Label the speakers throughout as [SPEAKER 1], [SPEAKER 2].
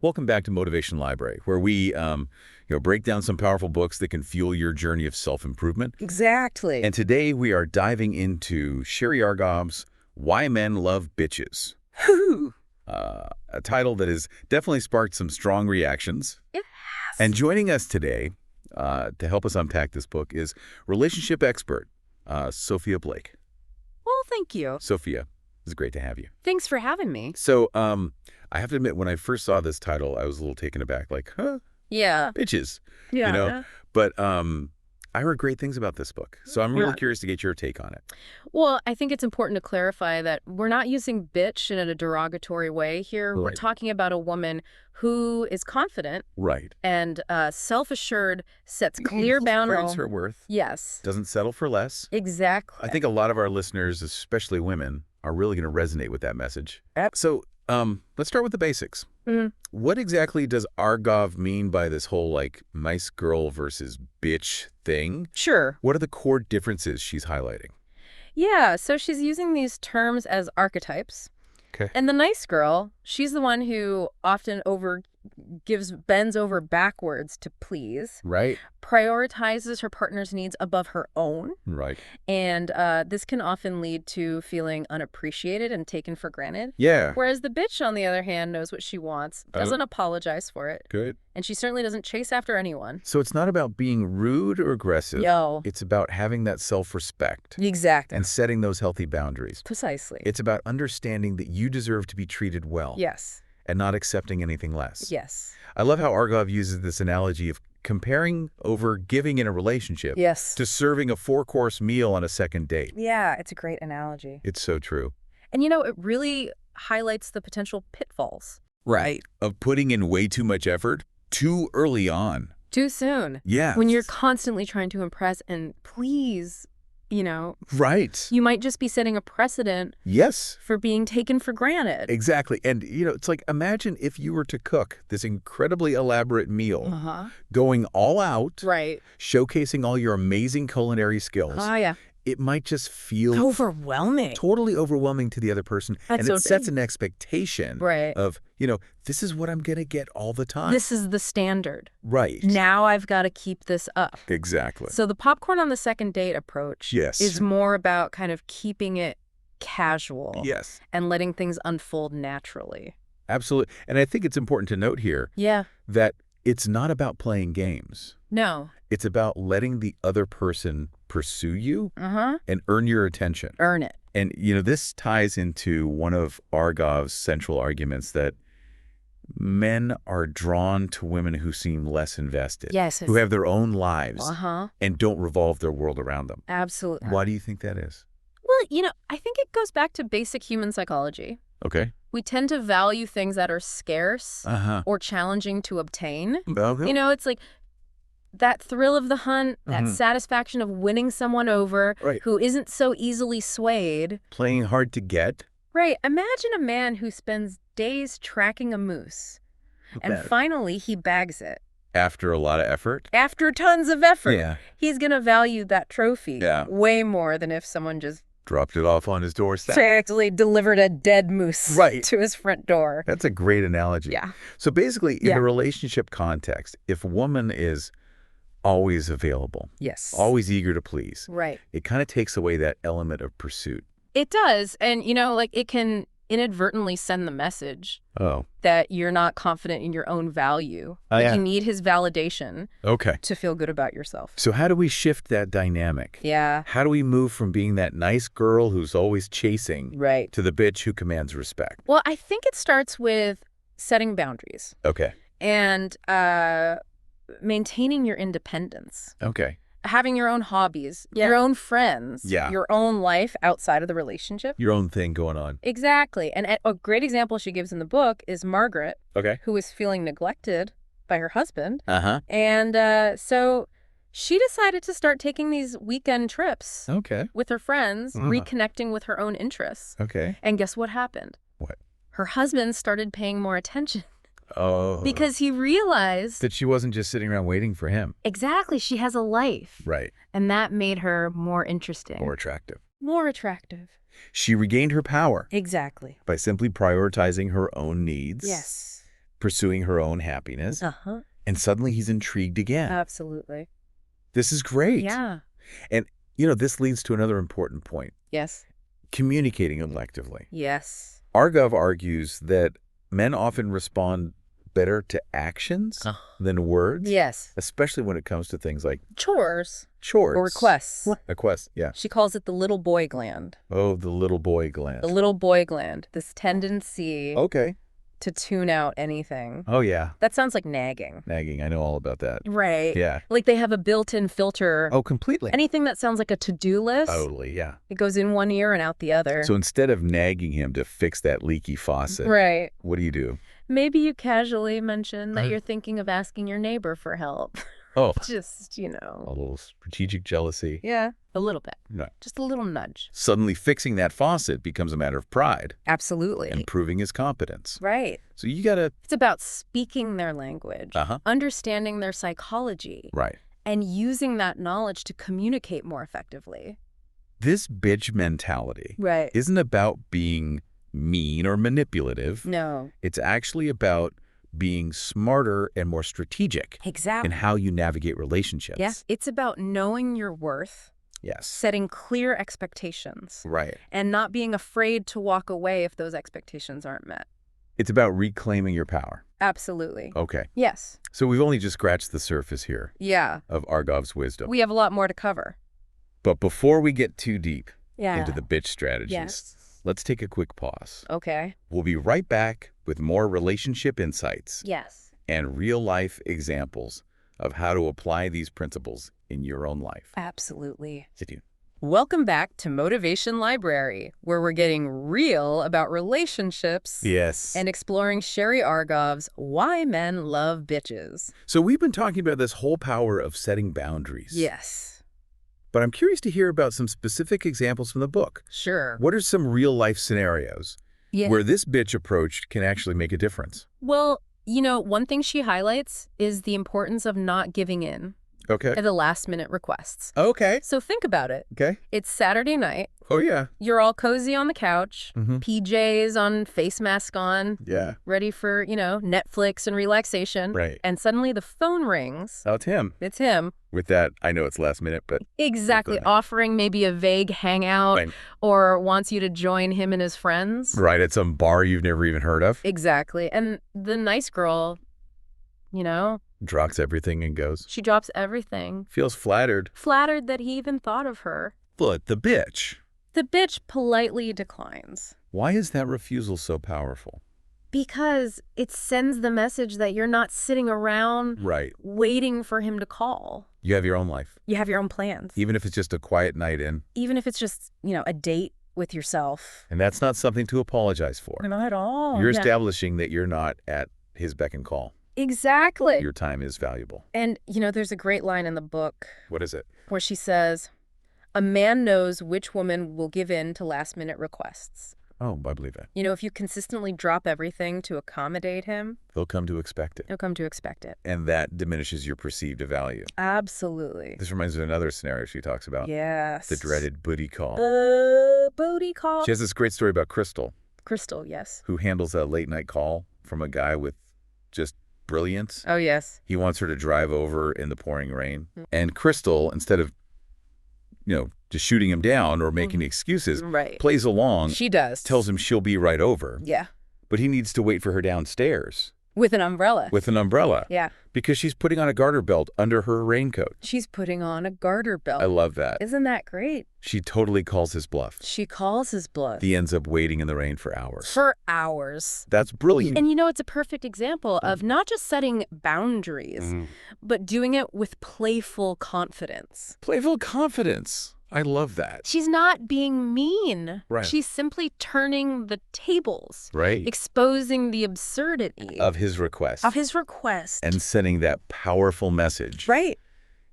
[SPEAKER 1] Welcome back to Motivation Library, where we break down some powerful books that can fuel your journey of self-improvement.
[SPEAKER 2] Exactly.
[SPEAKER 1] And today we are diving into Sherry Argov's Why Men Love Bitches,
[SPEAKER 2] Whew.
[SPEAKER 1] a title that has definitely sparked some strong reactions.
[SPEAKER 2] It has.
[SPEAKER 1] And joining us today to help us unpack this book is relationship expert Sophia Blake.
[SPEAKER 2] Well, thank you.
[SPEAKER 1] Sophia, it's great to have you.
[SPEAKER 2] Thanks for having me.
[SPEAKER 1] So I have to admit, when I first saw this title, I was a little taken aback, like, huh?
[SPEAKER 2] Yeah.
[SPEAKER 1] Bitches.
[SPEAKER 2] Yeah.
[SPEAKER 1] You know? But I heard great things about this book, so I'm really curious to get your take on it.
[SPEAKER 2] Well, I think it's important to clarify that we're not using bitch in a derogatory way here.
[SPEAKER 1] Right.
[SPEAKER 2] We're talking about a woman who is confident
[SPEAKER 1] Right.
[SPEAKER 2] and self-assured, sets clear boundaries.
[SPEAKER 1] Finds her worth.
[SPEAKER 2] Yes.
[SPEAKER 1] Doesn't settle for less.
[SPEAKER 2] Exactly.
[SPEAKER 1] I think a lot of our listeners, especially women, are really going to resonate with that message. So let's start with the basics.
[SPEAKER 2] Mhm.
[SPEAKER 1] What exactly does Argov mean by this whole, like, nice girl versus bitch thing?
[SPEAKER 2] Sure.
[SPEAKER 1] What are the core differences she's highlighting?
[SPEAKER 2] Yeah, so she's using these terms as archetypes.
[SPEAKER 1] Okay.
[SPEAKER 2] And the nice girl, she's the one who often bends over backwards to please,
[SPEAKER 1] Right.
[SPEAKER 2] prioritizes her partner's needs above her own.
[SPEAKER 1] Right.
[SPEAKER 2] And this can often lead to feeling unappreciated and taken for granted.
[SPEAKER 1] Yeah.
[SPEAKER 2] Whereas the bitch, on the other hand, knows what she wants, doesn't apologize for it,
[SPEAKER 1] Good.
[SPEAKER 2] and she certainly doesn't chase after anyone.
[SPEAKER 1] So it's not about being rude or aggressive.
[SPEAKER 2] Yo.
[SPEAKER 1] It's about having that self-respect
[SPEAKER 2] Exactly.
[SPEAKER 1] and setting those healthy boundaries.
[SPEAKER 2] Precisely.
[SPEAKER 1] It's about understanding that you deserve to be treated well.
[SPEAKER 2] Yes.
[SPEAKER 1] And not accepting anything less.
[SPEAKER 2] Yes.
[SPEAKER 1] I love how Argov uses this analogy of comparing over giving in a relationship
[SPEAKER 2] Yes.
[SPEAKER 1] to serving a 4-course meal on a second date.
[SPEAKER 2] Yeah, it's a great analogy.
[SPEAKER 1] It's so true.
[SPEAKER 2] And, it really highlights the potential pitfalls.
[SPEAKER 1] Right. Of putting in way too much effort too early on.
[SPEAKER 2] Too soon.
[SPEAKER 1] Yeah.
[SPEAKER 2] When you're constantly trying to impress and please,
[SPEAKER 1] Right.
[SPEAKER 2] you might just be setting a precedent
[SPEAKER 1] Yes.
[SPEAKER 2] for being taken for granted.
[SPEAKER 1] Exactly. And, it's like, imagine if you were to cook this incredibly elaborate meal,
[SPEAKER 2] Uh-huh.
[SPEAKER 1] going all out,
[SPEAKER 2] Right.
[SPEAKER 1] showcasing all your amazing culinary skills.
[SPEAKER 2] Oh, yeah.
[SPEAKER 1] It might just feel
[SPEAKER 2] Overwhelming.
[SPEAKER 1] totally overwhelming to the other person.
[SPEAKER 2] That's
[SPEAKER 1] and
[SPEAKER 2] so
[SPEAKER 1] it sets
[SPEAKER 2] true.
[SPEAKER 1] an expectation
[SPEAKER 2] Right.
[SPEAKER 1] of, this is what I'm going to get all the time.
[SPEAKER 2] This is the standard.
[SPEAKER 1] Right.
[SPEAKER 2] Now I've got to keep this up.
[SPEAKER 1] Exactly.
[SPEAKER 2] So the popcorn on the second date approach
[SPEAKER 1] Yes.
[SPEAKER 2] is more about kind of keeping it casual.
[SPEAKER 1] Yes.
[SPEAKER 2] And letting things unfold naturally.
[SPEAKER 1] Absolutely. And I think it's important to note here
[SPEAKER 2] Yeah.
[SPEAKER 1] that it's not about playing games.
[SPEAKER 2] No.
[SPEAKER 1] It's about letting the other person pursue you
[SPEAKER 2] Uh-huh.
[SPEAKER 1] and earn your attention.
[SPEAKER 2] Earn it.
[SPEAKER 1] And, this ties into one of Argov's central arguments that men are drawn to women who seem less invested.
[SPEAKER 2] Yes.
[SPEAKER 1] Who have their own lives
[SPEAKER 2] Uh-huh.
[SPEAKER 1] and don't revolve their world around them.
[SPEAKER 2] Absolutely.
[SPEAKER 1] Why do you think that is?
[SPEAKER 2] Well, I think it goes back to basic human psychology.
[SPEAKER 1] Okay.
[SPEAKER 2] We tend to value things that are scarce
[SPEAKER 1] Uh-huh.
[SPEAKER 2] or challenging to obtain.
[SPEAKER 1] Okay.
[SPEAKER 2] It's like that thrill of the hunt, that
[SPEAKER 1] Mhm.
[SPEAKER 2] satisfaction of winning someone over
[SPEAKER 1] Right.
[SPEAKER 2] who isn't so easily swayed.
[SPEAKER 1] Playing hard to get.
[SPEAKER 2] Right. Imagine a man who spends days tracking a moose, and
[SPEAKER 1] Bad.
[SPEAKER 2] finally he bags it.
[SPEAKER 1] After a lot of effort.
[SPEAKER 2] After tons of effort.
[SPEAKER 1] Yeah.
[SPEAKER 2] He's going to value that trophy
[SPEAKER 1] Yeah.
[SPEAKER 2] way more than if someone just
[SPEAKER 1] Dropped it off on his doorstep.
[SPEAKER 2] actually delivered a dead moose
[SPEAKER 1] Right.
[SPEAKER 2] to his front door.
[SPEAKER 1] That's a great analogy.
[SPEAKER 2] Yeah.
[SPEAKER 1] So basically, in
[SPEAKER 2] Yeah.
[SPEAKER 1] a relationship context, if a woman is always available,
[SPEAKER 2] Yes.
[SPEAKER 1] always eager to please,
[SPEAKER 2] Right.
[SPEAKER 1] it kind of takes away that element of pursuit.
[SPEAKER 2] It does. And, it can inadvertently send the message
[SPEAKER 1] Oh.
[SPEAKER 2] that you're not confident in your own value.
[SPEAKER 1] Oh,
[SPEAKER 2] Like
[SPEAKER 1] yeah.
[SPEAKER 2] you need his validation
[SPEAKER 1] Okay.
[SPEAKER 2] to feel good about yourself.
[SPEAKER 1] So how do we shift that dynamic?
[SPEAKER 2] Yeah.
[SPEAKER 1] How do we move from being that nice girl who's always chasing
[SPEAKER 2] Right.
[SPEAKER 1] to the bitch who commands respect?
[SPEAKER 2] Well, I think it starts with setting boundaries
[SPEAKER 1] Okay.
[SPEAKER 2] and maintaining your independence.
[SPEAKER 1] Okay.
[SPEAKER 2] Having your own hobbies, your own friends,
[SPEAKER 1] Yeah.
[SPEAKER 2] your own life outside of the relationship.
[SPEAKER 1] Your own thing going on.
[SPEAKER 2] Exactly. And a great example she gives in the book is Margaret,
[SPEAKER 1] Okay.
[SPEAKER 2] who was feeling neglected by her husband.
[SPEAKER 1] Uh-huh.
[SPEAKER 2] And so she decided to start taking these weekend trips
[SPEAKER 1] Okay.
[SPEAKER 2] with her friends,
[SPEAKER 1] Uh-huh.
[SPEAKER 2] reconnecting with her own interests.
[SPEAKER 1] Okay.
[SPEAKER 2] And guess what happened?
[SPEAKER 1] What?
[SPEAKER 2] Her husband started paying more attention
[SPEAKER 1] Oh.
[SPEAKER 2] because he realized
[SPEAKER 1] that she wasn't just sitting around waiting for him.
[SPEAKER 2] exactly she has a life.
[SPEAKER 1] Right.
[SPEAKER 2] And that made her more interesting.
[SPEAKER 1] More attractive.
[SPEAKER 2] More attractive.
[SPEAKER 1] She regained her power
[SPEAKER 2] Exactly.
[SPEAKER 1] by simply prioritizing her own needs.
[SPEAKER 2] Yes.
[SPEAKER 1] pursuing her own happiness,
[SPEAKER 2] Uh-huh.
[SPEAKER 1] and suddenly he's intrigued again.
[SPEAKER 2] Absolutely.
[SPEAKER 1] This is great.
[SPEAKER 2] Yeah.
[SPEAKER 1] And, this leads to another important point.
[SPEAKER 2] Yes.
[SPEAKER 1] Communicating electively.
[SPEAKER 2] Yes.
[SPEAKER 1] Argov argues that men often respond better to actions than words.
[SPEAKER 2] Yes.
[SPEAKER 1] Especially when it comes to things like
[SPEAKER 2] Chores.
[SPEAKER 1] chores.
[SPEAKER 2] Or requests.
[SPEAKER 1] Requests, yeah.
[SPEAKER 2] She calls it the little boy gland.
[SPEAKER 1] Oh, the little boy gland.
[SPEAKER 2] The little boy gland. This tendency
[SPEAKER 1] Okay.
[SPEAKER 2] to tune out anything.
[SPEAKER 1] Oh, yeah.
[SPEAKER 2] That sounds like nagging.
[SPEAKER 1] Nagging. I know all about that.
[SPEAKER 2] Right.
[SPEAKER 1] Yeah.
[SPEAKER 2] Like they have a built-in filter.
[SPEAKER 1] Oh, completely.
[SPEAKER 2] Anything that sounds like a to-do list,
[SPEAKER 1] Totally, yeah.
[SPEAKER 2] it goes in one ear and out the other.
[SPEAKER 1] So instead of nagging him to fix that leaky faucet,
[SPEAKER 2] right.
[SPEAKER 1] what do you do?
[SPEAKER 2] Maybe you casually mention that you're thinking of asking your neighbor for help.
[SPEAKER 1] Oh.
[SPEAKER 2] Just,
[SPEAKER 1] A little strategic jealousy.
[SPEAKER 2] Yeah, a little bit.
[SPEAKER 1] No.
[SPEAKER 2] Just a little nudge.
[SPEAKER 1] Suddenly fixing that faucet becomes a matter of pride
[SPEAKER 2] Absolutely.
[SPEAKER 1] and proving his competence.
[SPEAKER 2] Right.
[SPEAKER 1] So you got to...
[SPEAKER 2] It's about speaking their language, understanding their psychology,
[SPEAKER 1] Right.
[SPEAKER 2] and using that knowledge to communicate more effectively.
[SPEAKER 1] This bitch mentality
[SPEAKER 2] Right.
[SPEAKER 1] isn't about being mean or manipulative.
[SPEAKER 2] No.
[SPEAKER 1] It's actually about being smarter and more strategic
[SPEAKER 2] Exactly.
[SPEAKER 1] in how you navigate relationships.
[SPEAKER 2] Yeah. It's about knowing your worth,
[SPEAKER 1] Yes.
[SPEAKER 2] setting clear expectations,
[SPEAKER 1] Right.
[SPEAKER 2] and not being afraid to walk away if those expectations aren't met.
[SPEAKER 1] It's about reclaiming your power.
[SPEAKER 2] Absolutely.
[SPEAKER 1] Okay.
[SPEAKER 2] Yes.
[SPEAKER 1] So we've only just scratched the surface here
[SPEAKER 2] Yeah.
[SPEAKER 1] of Argov's wisdom.
[SPEAKER 2] We have a lot more to cover.
[SPEAKER 1] But before we get too deep
[SPEAKER 2] Yeah.
[SPEAKER 1] into the bitch strategies,
[SPEAKER 2] Yes.
[SPEAKER 1] let's take a quick pause.
[SPEAKER 2] Okay.
[SPEAKER 1] We'll be right back with more relationship insights
[SPEAKER 2] Yes.
[SPEAKER 1] and real-life examples of how to apply these principles in your own life.
[SPEAKER 2] Absolutely.
[SPEAKER 1] Stay tuned.
[SPEAKER 2] Welcome back to Motivation Library, where we're getting real about relationships
[SPEAKER 1] Yes.
[SPEAKER 2] and exploring Sherry Argov's Why Men Love Bitches.
[SPEAKER 1] So we've been talking about this whole power of setting boundaries.
[SPEAKER 2] Yes.
[SPEAKER 1] But I'm curious to hear about some specific examples from the book.
[SPEAKER 2] Sure.
[SPEAKER 1] What are some real-life scenarios where this bitch approach can actually make a difference?
[SPEAKER 2] Well, one thing she highlights is the importance of not giving in
[SPEAKER 1] Okay.
[SPEAKER 2] at the last-minute requests.
[SPEAKER 1] Okay.
[SPEAKER 2] So think about it.
[SPEAKER 1] Okay.
[SPEAKER 2] It's Saturday night.
[SPEAKER 1] Oh, yeah.
[SPEAKER 2] You're all cozy on the couch,
[SPEAKER 1] Mm-hmm.
[SPEAKER 2] PJs on, face mask on,
[SPEAKER 1] Yeah.
[SPEAKER 2] ready for, Netflix and relaxation.
[SPEAKER 1] Right.
[SPEAKER 2] And suddenly the phone rings.
[SPEAKER 1] Oh, it's him.
[SPEAKER 2] It's him.
[SPEAKER 1] With that, I know it's last minute, but...
[SPEAKER 2] Exactly.
[SPEAKER 1] Good.
[SPEAKER 2] Offering maybe a vague hangout
[SPEAKER 1] Right.
[SPEAKER 2] or wants you to join him and his friends.
[SPEAKER 1] Right, at some bar you've never even heard of.
[SPEAKER 2] Exactly. And the nice girl,
[SPEAKER 1] Drops everything and goes.
[SPEAKER 2] she drops everything.
[SPEAKER 1] Feels flattered.
[SPEAKER 2] Flattered that he even thought of her.
[SPEAKER 1] But the bitch.
[SPEAKER 2] The bitch politely declines.
[SPEAKER 1] Why is that refusal so powerful?
[SPEAKER 2] Because it sends the message that you're not sitting around
[SPEAKER 1] Right.
[SPEAKER 2] waiting for him to call.
[SPEAKER 1] You have your own life.
[SPEAKER 2] You have your own plans.
[SPEAKER 1] Even if it's just a quiet night in.
[SPEAKER 2] Even if it's just, a date with yourself.
[SPEAKER 1] And that's not something to apologize for.
[SPEAKER 2] Not at all.
[SPEAKER 1] You're
[SPEAKER 2] Yeah.
[SPEAKER 1] establishing that you're not at his beck and call.
[SPEAKER 2] Exactly.
[SPEAKER 1] Your time is valuable.
[SPEAKER 2] And, there's a great line in the book
[SPEAKER 1] What is it?
[SPEAKER 2] where she says, a man knows which woman will give in to last-minute requests.
[SPEAKER 1] Oh, I believe it.
[SPEAKER 2] If you consistently drop everything to accommodate him,
[SPEAKER 1] They'll come to expect it.
[SPEAKER 2] he'll come to expect it.
[SPEAKER 1] And that diminishes your perceived value.
[SPEAKER 2] Absolutely.
[SPEAKER 1] This reminds me of another scenario she talks about.
[SPEAKER 2] Yes.
[SPEAKER 1] The dreaded booty call.
[SPEAKER 2] Booty call.
[SPEAKER 1] She has this great story about Crystal,
[SPEAKER 2] Crystal, yes.
[SPEAKER 1] who handles a late night call from a guy with just brilliance.
[SPEAKER 2] Oh, yes.
[SPEAKER 1] He wants her to drive over in the pouring rain. And Crystal, instead of, just shooting him down or making excuses,
[SPEAKER 2] Right.
[SPEAKER 1] plays along,
[SPEAKER 2] She does.
[SPEAKER 1] tells him she'll be right over.
[SPEAKER 2] Yeah.
[SPEAKER 1] But he needs to wait for her downstairs
[SPEAKER 2] With an umbrella.
[SPEAKER 1] with an umbrella.
[SPEAKER 2] Yeah.
[SPEAKER 1] Because she's putting on a garter belt under her raincoat.
[SPEAKER 2] She's putting on a garter belt.
[SPEAKER 1] I love that.
[SPEAKER 2] Isn't that great?
[SPEAKER 1] She totally calls his bluff.
[SPEAKER 2] She calls his bluff.
[SPEAKER 1] He ends up waiting in the rain for hours.
[SPEAKER 2] For hours.
[SPEAKER 1] That's brilliant.
[SPEAKER 2] And it's a perfect example of not just setting boundaries, but doing it with playful confidence.
[SPEAKER 1] Playful confidence. I love that.
[SPEAKER 2] She's not being mean.
[SPEAKER 1] Right.
[SPEAKER 2] She's simply turning the tables.
[SPEAKER 1] Right.
[SPEAKER 2] Exposing the absurdity
[SPEAKER 1] Of his request.
[SPEAKER 2] of his request.
[SPEAKER 1] And sending that powerful message.
[SPEAKER 2] Right.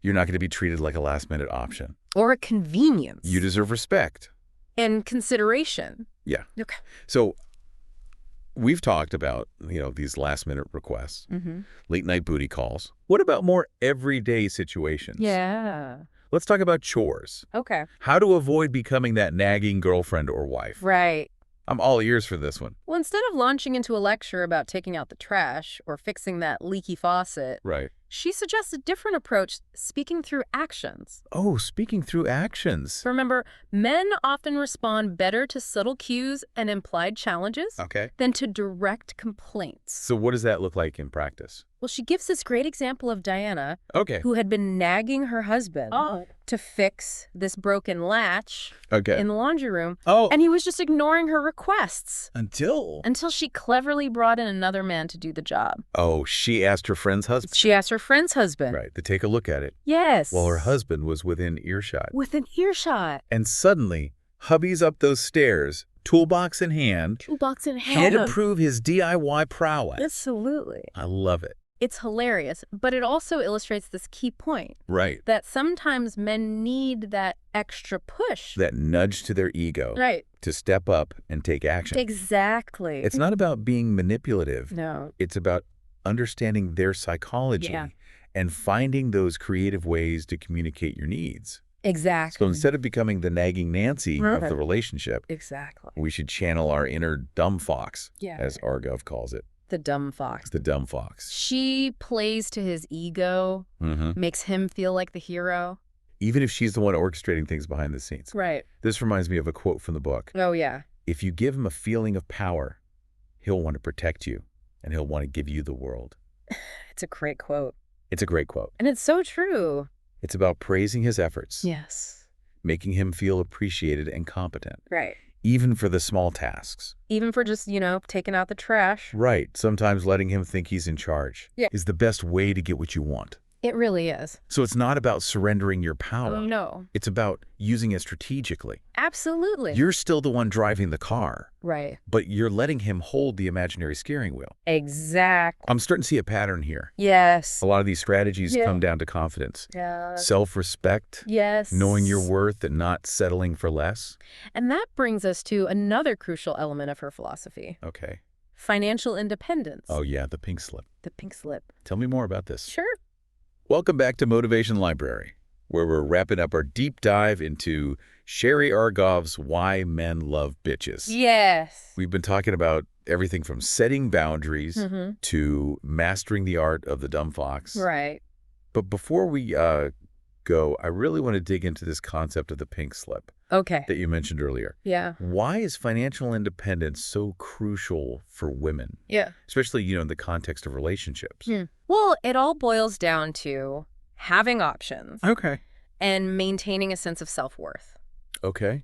[SPEAKER 1] You're not going to be treated like a last-minute option.
[SPEAKER 2] Or a convenience.
[SPEAKER 1] You deserve respect.
[SPEAKER 2] And consideration.
[SPEAKER 1] Yeah.
[SPEAKER 2] Okay.
[SPEAKER 1] So we've talked about, these last-minute requests, late-night booty calls. What about more everyday situations?
[SPEAKER 2] Yeah.
[SPEAKER 1] Let's talk about chores.
[SPEAKER 2] Okay.
[SPEAKER 1] How to avoid becoming that nagging girlfriend or wife.
[SPEAKER 2] Right.
[SPEAKER 1] I'm all ears for this one.
[SPEAKER 2] Well, instead of launching into a lecture about taking out the trash or fixing that leaky faucet,
[SPEAKER 1] Right.
[SPEAKER 2] she suggests a different approach, speaking through actions.
[SPEAKER 1] Oh, speaking through actions.
[SPEAKER 2] Remember, men often respond better to subtle cues and implied challenges
[SPEAKER 1] Okay.
[SPEAKER 2] than to direct complaints.
[SPEAKER 1] So what does that look like in practice?
[SPEAKER 2] Well, she gives this great example of Diana,
[SPEAKER 1] Okay.
[SPEAKER 2] who had been nagging her husband to fix this broken latch
[SPEAKER 1] Okay.
[SPEAKER 2] in the laundry room,
[SPEAKER 1] Oh,
[SPEAKER 2] and he was just ignoring her requests
[SPEAKER 1] until
[SPEAKER 2] she cleverly brought in another man to do the job.
[SPEAKER 1] Oh, she asked her friend's husband.
[SPEAKER 2] She asked her friend's husband.
[SPEAKER 1] Right, to take a look at it.
[SPEAKER 2] Yes.
[SPEAKER 1] While her husband was within earshot.
[SPEAKER 2] Within earshot.
[SPEAKER 1] And suddenly, hubby's up those stairs, toolbox in hand,
[SPEAKER 2] Toolbox in
[SPEAKER 1] had
[SPEAKER 2] hand.
[SPEAKER 1] to prove his DIY prowess.
[SPEAKER 2] Absolutely.
[SPEAKER 1] I love it.
[SPEAKER 2] It's hilarious, but it also illustrates this key point
[SPEAKER 1] Right.
[SPEAKER 2] that sometimes men need that extra push.
[SPEAKER 1] That nudge to their ego
[SPEAKER 2] Right.
[SPEAKER 1] to step up and take action.
[SPEAKER 2] Exactly.
[SPEAKER 1] It's not about being manipulative.
[SPEAKER 2] No.
[SPEAKER 1] It's about understanding their psychology
[SPEAKER 2] Yeah.
[SPEAKER 1] and finding those creative ways to communicate your needs.
[SPEAKER 2] Exactly.
[SPEAKER 1] So instead of becoming the nagging Nancy of the relationship,
[SPEAKER 2] Exactly.
[SPEAKER 1] we should channel our inner dumb fox,
[SPEAKER 2] Yeah.
[SPEAKER 1] as Argov calls it.
[SPEAKER 2] The dumb fox.
[SPEAKER 1] The dumb fox.
[SPEAKER 2] She plays to his ego, makes him feel like the hero.
[SPEAKER 1] Even if she's the one orchestrating things behind the scenes.
[SPEAKER 2] Right.
[SPEAKER 1] This reminds me of a quote from the book.
[SPEAKER 2] Oh, yeah.
[SPEAKER 1] If you give him a feeling of power, he'll want to protect you, and he'll want to give you the world.
[SPEAKER 2] It's a great quote.
[SPEAKER 1] It's a great quote.
[SPEAKER 2] And it's so true.
[SPEAKER 1] It's about praising his efforts,
[SPEAKER 2] Yes.
[SPEAKER 1] making him feel appreciated and competent,
[SPEAKER 2] Right.
[SPEAKER 1] even for the small tasks.
[SPEAKER 2] Even for just, taking out the trash.
[SPEAKER 1] Right. Sometimes letting him think he's in charge
[SPEAKER 2] Yeah.
[SPEAKER 1] is the best way to get what you want.
[SPEAKER 2] It really is.
[SPEAKER 1] So it's not about surrendering your power.
[SPEAKER 2] No.
[SPEAKER 1] It's about using it strategically.
[SPEAKER 2] Absolutely.
[SPEAKER 1] You're still the one driving the car,
[SPEAKER 2] Right.
[SPEAKER 1] but you're letting him hold the imaginary steering wheel.
[SPEAKER 2] Exactly.
[SPEAKER 1] I'm starting to see a pattern here.
[SPEAKER 2] Yes.
[SPEAKER 1] A lot of these strategies
[SPEAKER 2] Yeah.
[SPEAKER 1] come down to confidence,
[SPEAKER 2] Yes.
[SPEAKER 1] self-respect,
[SPEAKER 2] Yes.
[SPEAKER 1] knowing your worth and not settling for less.
[SPEAKER 2] And that brings us to another crucial element of her philosophy.
[SPEAKER 1] Okay.
[SPEAKER 2] Financial independence.
[SPEAKER 1] Oh, yeah, the pink slip.
[SPEAKER 2] The pink slip.
[SPEAKER 1] Tell me more about this.
[SPEAKER 2] Sure.
[SPEAKER 1] Welcome back to Motivation Library, where we're wrapping up our deep dive into Sherry Argov's Why Men Love Bitches.
[SPEAKER 2] Yes.
[SPEAKER 1] We've been talking about everything from setting boundaries to mastering the art of the dumb fox.
[SPEAKER 2] Right.
[SPEAKER 1] But before we go, I really want to dig into this concept of the pink slip
[SPEAKER 2] Okay.
[SPEAKER 1] that you mentioned earlier.
[SPEAKER 2] Yeah.
[SPEAKER 1] Why is financial independence so crucial for women,
[SPEAKER 2] Yeah.
[SPEAKER 1] especially, in the context of relationships?
[SPEAKER 2] Well, it all boils down to having options
[SPEAKER 1] Okay.
[SPEAKER 2] and maintaining a sense of self-worth.
[SPEAKER 1] Okay.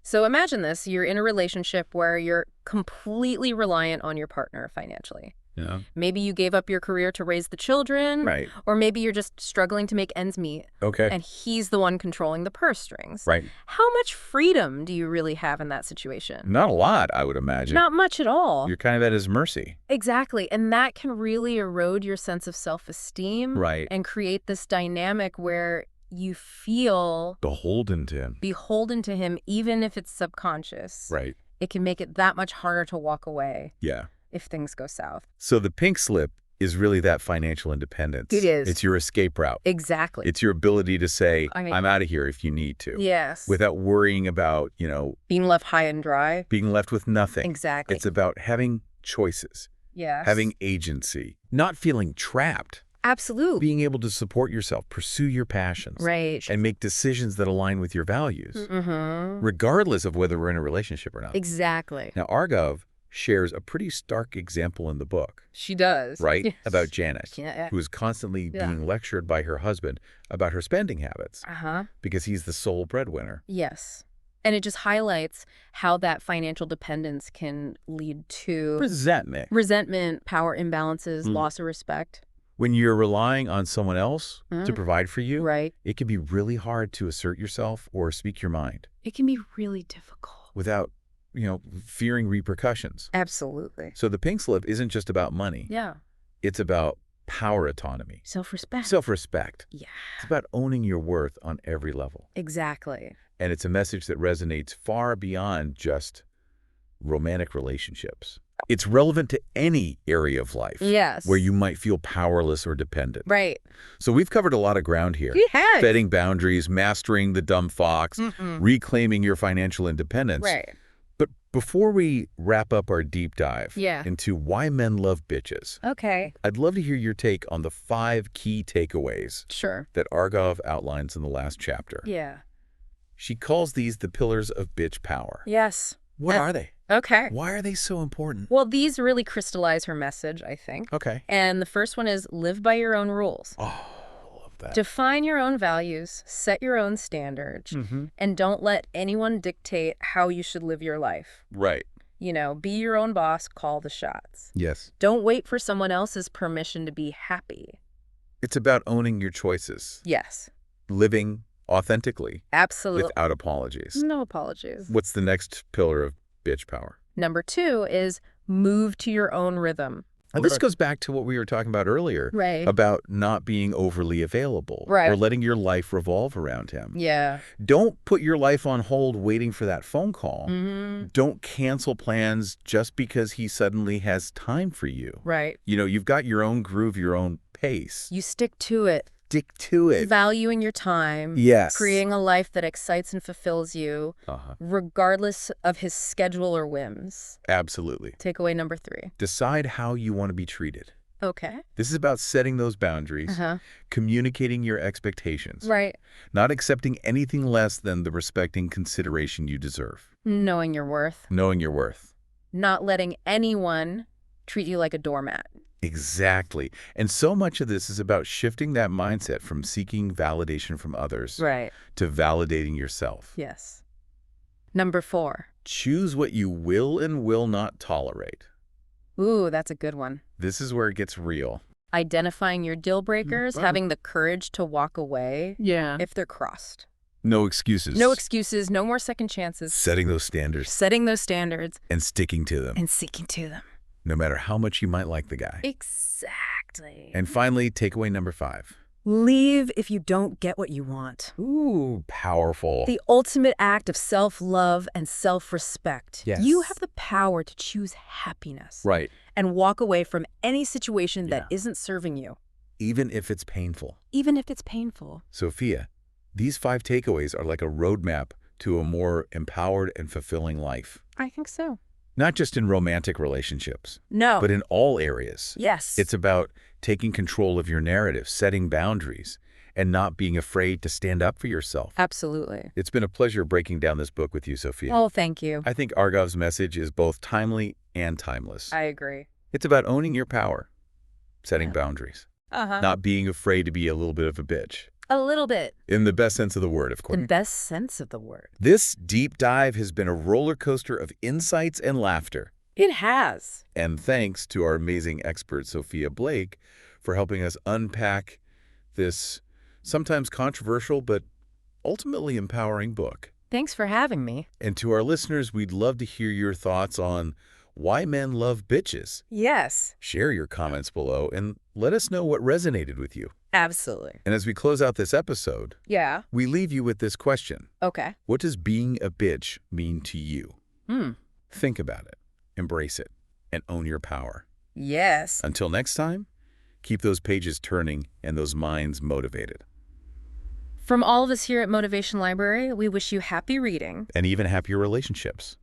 [SPEAKER 2] So imagine this. You're in a relationship where you're completely reliant on your partner financially.
[SPEAKER 1] Yeah.
[SPEAKER 2] Maybe you gave up your career to raise the children.
[SPEAKER 1] Right.
[SPEAKER 2] Or maybe you're just struggling to make ends meet.
[SPEAKER 1] Okay.
[SPEAKER 2] And he's the one controlling the purse strings.
[SPEAKER 1] Right.
[SPEAKER 2] How much freedom do you really have in that situation?
[SPEAKER 1] Not a lot, I would imagine.
[SPEAKER 2] Not much at all.
[SPEAKER 1] You're kind of at his mercy.
[SPEAKER 2] Exactly. And that can really erode your sense of self-esteem.
[SPEAKER 1] Right.
[SPEAKER 2] And create this dynamic where you feel
[SPEAKER 1] Beholden to him.
[SPEAKER 2] even if it's subconscious.
[SPEAKER 1] Right.
[SPEAKER 2] It can make it that much harder to walk away
[SPEAKER 1] Yeah.
[SPEAKER 2] if things go south.
[SPEAKER 1] So the pink slip is really that financial independence.
[SPEAKER 2] It is.
[SPEAKER 1] It's your escape route.
[SPEAKER 2] Exactly.
[SPEAKER 1] It's your ability to say, I'm out of here if you need to.
[SPEAKER 2] Yes.
[SPEAKER 1] Without worrying about,
[SPEAKER 2] being left high and dry.
[SPEAKER 1] being left with nothing.
[SPEAKER 2] Exactly.
[SPEAKER 1] It's about having choices,
[SPEAKER 2] Yes.
[SPEAKER 1] having agency, not feeling trapped,
[SPEAKER 2] Absolutely.
[SPEAKER 1] being able to support yourself, pursue your passions,
[SPEAKER 2] Right.
[SPEAKER 1] and make decisions that align with your values, regardless of whether we're in a relationship or not.
[SPEAKER 2] Exactly.
[SPEAKER 1] Now, Argov shares a pretty stark example in the book,
[SPEAKER 2] She does.
[SPEAKER 1] right?
[SPEAKER 2] Yes.
[SPEAKER 1] About Janet,
[SPEAKER 2] Yeah.
[SPEAKER 1] who is constantly
[SPEAKER 2] Yeah.
[SPEAKER 1] being lectured by her husband about her spending habits
[SPEAKER 2] Uh-huh.
[SPEAKER 1] because he's the sole breadwinner.
[SPEAKER 2] Yes. And it just highlights how that financial dependence can lead to resentment, power imbalances, loss of respect.
[SPEAKER 1] When you're relying on someone else to provide for you,
[SPEAKER 2] Right.
[SPEAKER 1] it can be really hard to assert yourself or speak your mind
[SPEAKER 2] It can be really difficult.
[SPEAKER 1] without, fearing repercussions.
[SPEAKER 2] Absolutely.
[SPEAKER 1] So the pink slip isn't just about money.
[SPEAKER 2] Yeah.
[SPEAKER 1] It's about power autonomy,
[SPEAKER 2] Self-respect.
[SPEAKER 1] self-respect.
[SPEAKER 2] Yeah.
[SPEAKER 1] It's about owning your worth on every level.
[SPEAKER 2] Exactly.
[SPEAKER 1] And it's a message that resonates far beyond just romantic relationships. It's relevant to any area of life
[SPEAKER 2] Yes.
[SPEAKER 1] where you might feel powerless or dependent.
[SPEAKER 2] Right.
[SPEAKER 1] So we've covered a lot of ground here.
[SPEAKER 2] We have.
[SPEAKER 1] Setting boundaries, mastering the dumb fox, reclaiming your financial independence.
[SPEAKER 2] Right.
[SPEAKER 1] But Before we wrap up our deep dive
[SPEAKER 2] Yeah.
[SPEAKER 1] into why men love bitches,
[SPEAKER 2] Okay.
[SPEAKER 1] I'd love to hear your take on the 5 key takeaways
[SPEAKER 2] Sure.
[SPEAKER 1] that Argov outlines in the last chapter.
[SPEAKER 2] Yeah.
[SPEAKER 1] She calls these the pillars of bitch power.
[SPEAKER 2] Yes.
[SPEAKER 1] What are they?
[SPEAKER 2] Okay.
[SPEAKER 1] Why are they so important?
[SPEAKER 2] Well, these really crystallize her message, I think.
[SPEAKER 1] Okay.
[SPEAKER 2] And the first one is live by your own rules.
[SPEAKER 1] Oh, I love that.
[SPEAKER 2] Define your own values, set your own standards, and don't let anyone dictate how you should live your life.
[SPEAKER 1] Right.
[SPEAKER 2] You know, be your own boss, call the shots.
[SPEAKER 1] Yes.
[SPEAKER 2] Don't wait for someone else's permission to be happy.
[SPEAKER 1] It's about owning your choices.
[SPEAKER 2] Yes.
[SPEAKER 1] Living authentically.
[SPEAKER 2] Absolutely.
[SPEAKER 1] Without apologies.
[SPEAKER 2] No apologies.
[SPEAKER 1] What's the next pillar of bitch power?
[SPEAKER 2] Number 2 is move to your own rhythm.
[SPEAKER 1] And this goes back to what we were talking about earlier.
[SPEAKER 2] Right.
[SPEAKER 1] About not being overly available.
[SPEAKER 2] Right.
[SPEAKER 1] Or letting your life revolve around him.
[SPEAKER 2] Yeah.
[SPEAKER 1] Don't put your life on hold waiting for that phone call. Don't cancel plans just because he suddenly has time for you.
[SPEAKER 2] Right.
[SPEAKER 1] You know, you've got your own groove, your own pace.
[SPEAKER 2] You stick to it.
[SPEAKER 1] Stick to it.
[SPEAKER 2] Valuing your time.
[SPEAKER 1] Yes.
[SPEAKER 2] Creating a life that excites and fulfills you, regardless of his schedule or whims.
[SPEAKER 1] Absolutely.
[SPEAKER 2] Takeaway number 3.
[SPEAKER 1] Decide how you want to be treated.
[SPEAKER 2] Okay.
[SPEAKER 1] This is about setting those boundaries, communicating your expectations,
[SPEAKER 2] Right.
[SPEAKER 1] not accepting anything less than the respect and consideration you deserve.
[SPEAKER 2] Knowing your worth.
[SPEAKER 1] Knowing your worth.
[SPEAKER 2] Not letting anyone treat you like a doormat.
[SPEAKER 1] Exactly. And so much of this is about shifting that mindset from seeking validation from others
[SPEAKER 2] Right.
[SPEAKER 1] to validating yourself.
[SPEAKER 2] Yes. Number 4.
[SPEAKER 1] Choose what you will and will not tolerate.
[SPEAKER 2] Ooh, that's a good one.
[SPEAKER 1] This is where it gets real.
[SPEAKER 2] Identifying your deal breakers, having the courage to walk away if they're crossed.
[SPEAKER 1] No excuses.
[SPEAKER 2] No excuses, no more second chances.
[SPEAKER 1] Setting those standards.
[SPEAKER 2] Setting those standards.
[SPEAKER 1] And sticking to them.
[SPEAKER 2] And sticking to them.
[SPEAKER 1] No matter how much you might like the guy.
[SPEAKER 2] Exactly.
[SPEAKER 1] And finally, takeaway number 5.
[SPEAKER 2] Leave if you don't get what you want.
[SPEAKER 1] Ooh, powerful.
[SPEAKER 2] The ultimate act of self-love and self-respect.
[SPEAKER 1] Yes.
[SPEAKER 2] You have the power to choose happiness.
[SPEAKER 1] Right.
[SPEAKER 2] And walk away from any situation that isn't serving you.
[SPEAKER 1] Even if it's painful.
[SPEAKER 2] Even if it's painful.
[SPEAKER 1] Sophia, these 5 takeaways are like a roadmap to a more empowered and fulfilling life.
[SPEAKER 2] I think so.
[SPEAKER 1] Not just in romantic relationships.
[SPEAKER 2] No.
[SPEAKER 1] But in all areas.
[SPEAKER 2] Yes.
[SPEAKER 1] It's about taking control of your narrative, setting boundaries, and not being afraid to stand up for yourself.
[SPEAKER 2] Absolutely.
[SPEAKER 1] It's been a pleasure breaking down this book with you, Sophia.
[SPEAKER 2] Oh, thank you.
[SPEAKER 1] I think Argov's message is both timely and timeless.
[SPEAKER 2] I agree.
[SPEAKER 1] It's about owning your power, setting boundaries,
[SPEAKER 2] Uh-huh.
[SPEAKER 1] not being afraid to be a little bit of a bitch.
[SPEAKER 2] A little bit.
[SPEAKER 1] In the best sense of the word, of course.
[SPEAKER 2] The best sense of the word.
[SPEAKER 1] This deep dive has been a roller coaster of insights and laughter.
[SPEAKER 2] It has.
[SPEAKER 1] And thanks to our amazing expert, Sophia Blake, for helping us unpack this sometimes controversial but ultimately empowering book.
[SPEAKER 2] Thanks for having me.
[SPEAKER 1] And to our listeners, we'd love to hear your thoughts on why men love bitches.
[SPEAKER 2] Yes.
[SPEAKER 1] Share your comments below and let us know what resonated with you.
[SPEAKER 2] Absolutely.
[SPEAKER 1] And as we close out this episode,
[SPEAKER 2] Yeah.
[SPEAKER 1] we leave you with this question.
[SPEAKER 2] Okay.
[SPEAKER 1] What does being a bitch mean to you? Think about it, embrace it, and own your power.
[SPEAKER 2] Yes.
[SPEAKER 1] Until next time, keep those pages turning and those minds motivated.
[SPEAKER 2] From all of us here at Motivation Library, we wish you happy reading.
[SPEAKER 1] And even happier relationships.